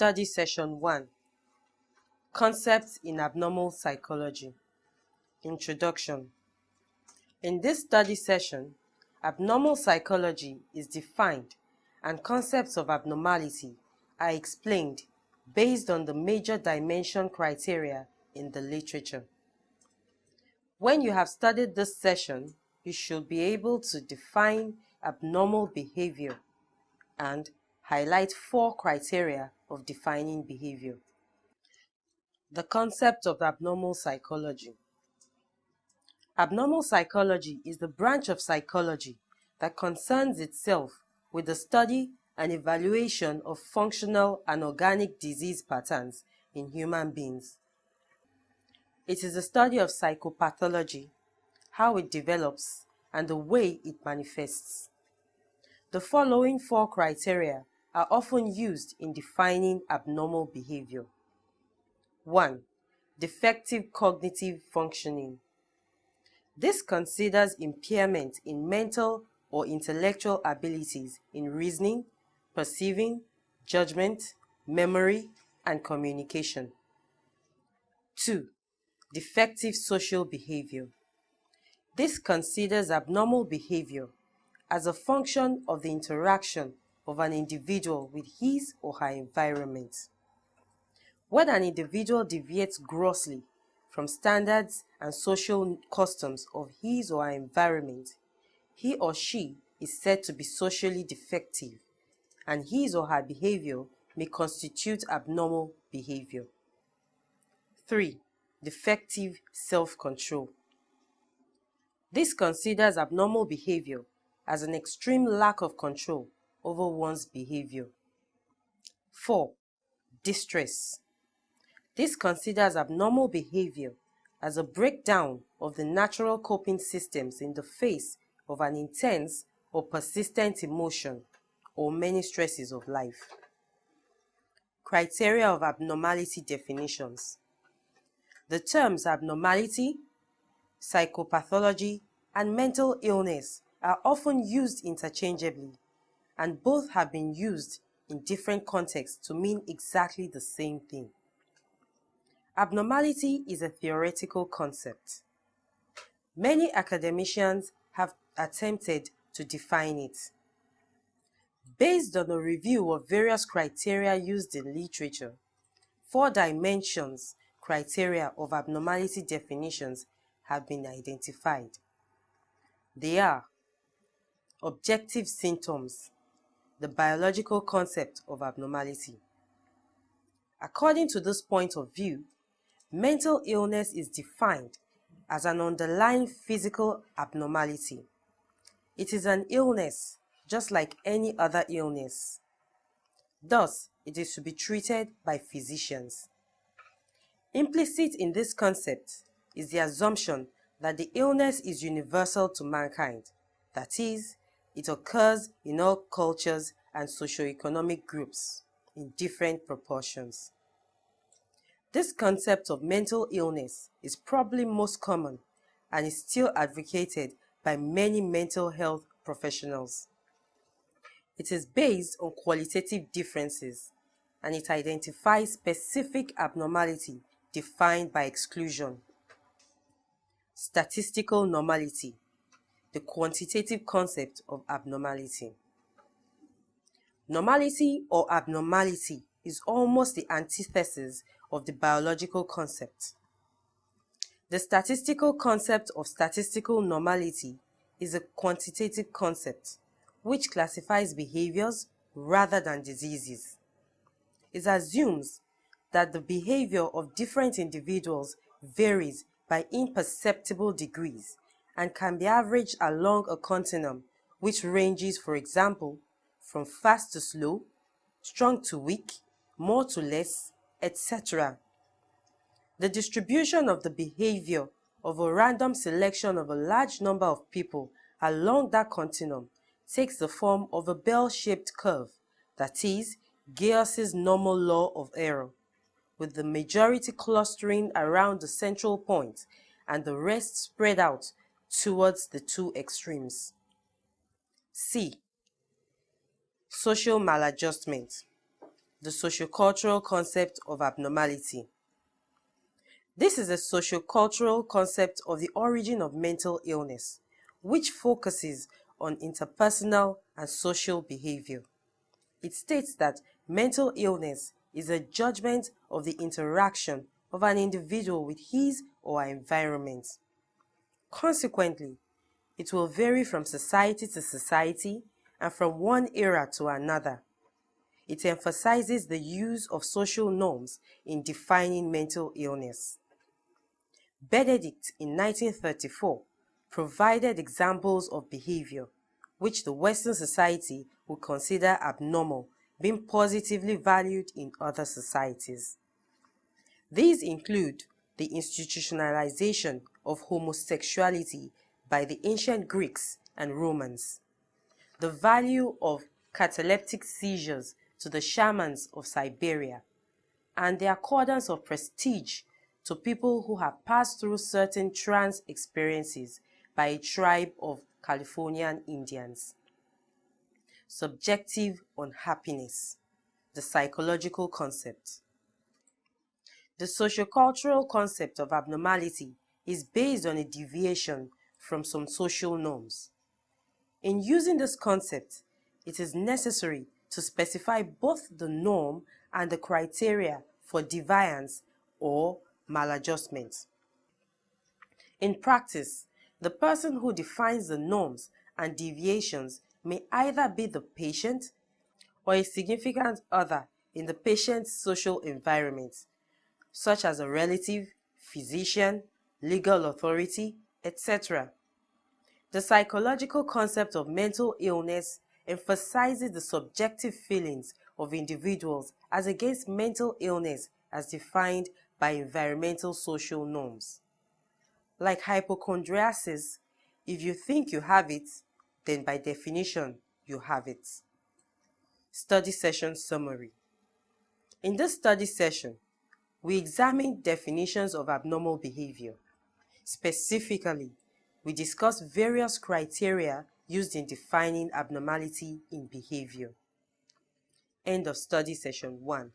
Study Session 1. Concepts in Abnormal Psychology. Introduction. In this study session, abnormal psychology is defined and concepts of abnormality are explained based on the major dimension criteria in the literature. When you have studied this session, you should be able to define abnormal behavior and highlight 4 criteria of defining behavior. The concept of abnormal psychology. Abnormal psychology is the branch of psychology that concerns itself with the study and evaluation of functional and organic disease patterns in human beings. It is a study of psychopathology, how it develops, and the way it manifests. The following 4 criteria are often used in defining abnormal behavior. 1. Defective cognitive functioning. This considers impairment in mental or intellectual abilities in reasoning, perceiving, judgment, memory, and communication. 2. Defective social behavior. This considers abnormal behavior as a function of the interaction of an individual with his or her environment. When an individual deviates grossly from standards and social customs of his or her environment, he or she is said to be socially defective, and his or her behavior may constitute abnormal behavior. 3. Defective self-control. This considers abnormal behavior as an extreme lack of control over one's behavior. 4. Distress. This considers abnormal behavior as a breakdown of the natural coping systems in the face of an intense or persistent emotion or many stresses of life. Criteria of abnormality definitions. The terms abnormality, psychopathology, and mental illness are often used interchangeably, and both have been used in different contexts to mean exactly the same thing. Abnormality is a theoretical concept. Many academicians have attempted to define it. Based on a review of various criteria used in literature, 4 dimensions criteria of abnormality definitions have been identified. They are objective symptoms, the biological concept of abnormality. According to this point of view, mental illness is defined as an underlying physical abnormality. It is an illness just like any other illness. Thus, it is to be treated by physicians. Implicit in this concept is the assumption that the illness is universal to mankind, that is, it occurs in all cultures and socioeconomic groups in different proportions. This concept of mental illness is probably most common and is still advocated by many mental health professionals. It is based on qualitative differences, and it identifies specific abnormality defined by exclusion. Statistical normality, the quantitative concept of abnormality. Normality or abnormality is almost the antithesis of the biological concept. The statistical concept of statistical normality is a quantitative concept which classifies behaviors rather than diseases. It assumes that the behavior of different individuals varies by imperceptible degrees and can be averaged along a continuum which ranges, for example, from fast to slow, strong to weak, more to less, etc. The distribution of the behavior of a random selection of a large number of people along that continuum takes the form of a bell-shaped curve, that is, Gauss's normal law of error, with the majority clustering around the central point and the rest spread out towards the 2 extremes. C. Social maladjustment. The sociocultural concept of abnormality. This is a sociocultural concept of the origin of mental illness, which focuses on interpersonal and social behavior. It states that mental illness is a judgment of the interaction of an individual with his or her environment. Consequently, it will vary from society to society and from one era to another. It emphasizes the use of social norms in defining mental illness. Benedict in 1934 provided examples of behavior which the Western society would consider abnormal being positively valued in other societies. These include the institutionalization of homosexuality by the ancient Greeks and Romans, the value of cataleptic seizures to the shamans of Siberia, and the accordance of prestige to people who have passed through certain trance experiences by a tribe of Californian Indians. Subjective unhappiness, the psychological concept. The sociocultural concept of abnormality is based on a deviation from some social norms. In using this concept, it is necessary to specify both the norm and the criteria for deviance or maladjustment. In practice, the person who defines the norms and deviations may either be the patient or a significant other in the patient's social environment, such as a relative, physician, legal authority, etc. The psychological concept of mental illness emphasizes the subjective feelings of individuals as against mental illness as defined by environmental social norms. Like hypochondriasis, if you think you have it, then by definition, you have it. Study session summary. In this study session, we examined definitions of abnormal behavior. Specifically, we discussed various criteria used in defining abnormality in behavior. End of study session 1.